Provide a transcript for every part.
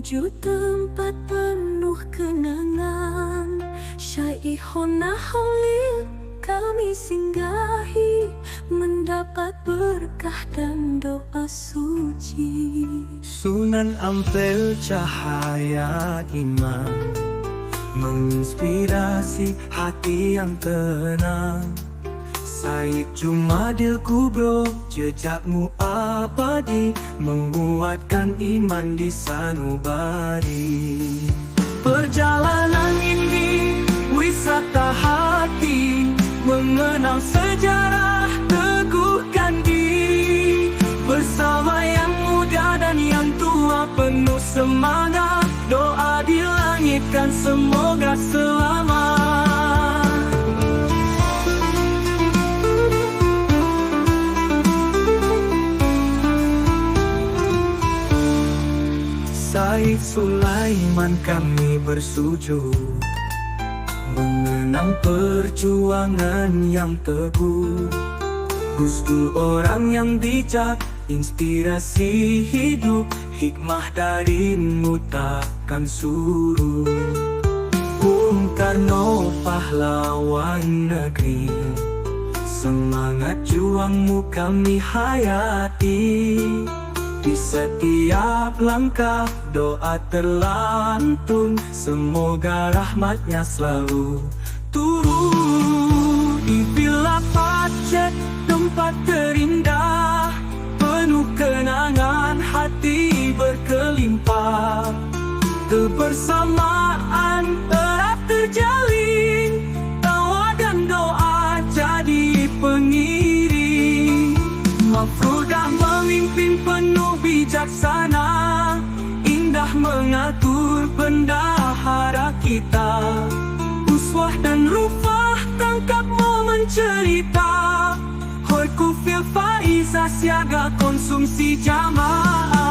menuju tempat penuh kenangan. Syaihona Holil kami singgahi, mendapat berkah dan doa suci. Sunan Ampel cahaya iman, menginspirasi hati yang tenang. Said Jumadil Kubro, jejakmu abadi, menguatkan iman di sanubari. Perjalanan ini wisata hati, mengenal sejarah, teguhkan diri. Bersama yang muda dan yang tua penuh semangat, doa dilangitkan semoga selamat. Said Sulaiman kami bersujud, mengenang perjuangan yang teguh. Gus Dur orang yang bijak, inspirasi hidup, hikmah darimu takkan surut. Bung Karno pahlawan negeri, semangat juangmu kami hayati. Di setiap langkah doa terlantun, semoga rahmatnya selalu turun. Di Villa Pacet tempat terindah, penuh kenangan hati berkelimpah. Kebersamaan erat terjalin, tawa dan doa jadi pengiring. Mafrudah memimpin penuh bijaksana, indah mengatur bendahara kita. Uswah dan Rufah tangkap momen cerita, Horku fil Faiza siaga konsumsi jamaah.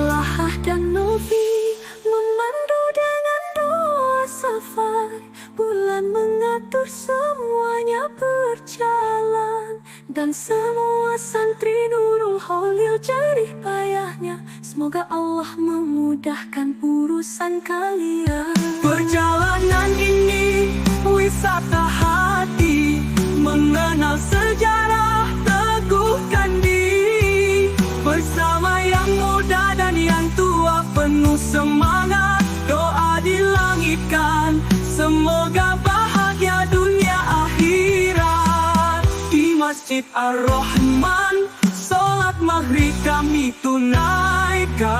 Lahah dan Novi memandu dengan doa safar, bulan mengatur semuanya berjalan, dan semua santri Nurul Holil jerih payahnya. Semoga Allah memudahkan urusan kalian. Perjalanan ini wisata hati, mengenal sejarah, teguhkan diri. Bersama yang muda dan yang tua penuh semangat, doa dilangitkan semoga bahagia dunia akhirat. Di Masjid Ar-Rahman sholat maghrib kami tunaikan,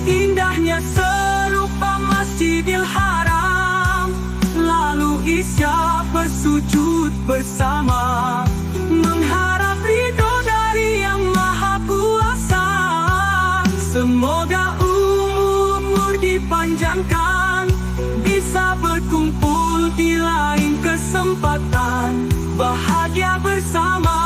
indahnya serupa Masjidil Haram. Lalu Isya bersujud bersama, mengharap ridho dari Yang Maha Kuasa. Semoga umur dipanjangkan, bisa berkumpul di lain kesempatan, bahagia bersama.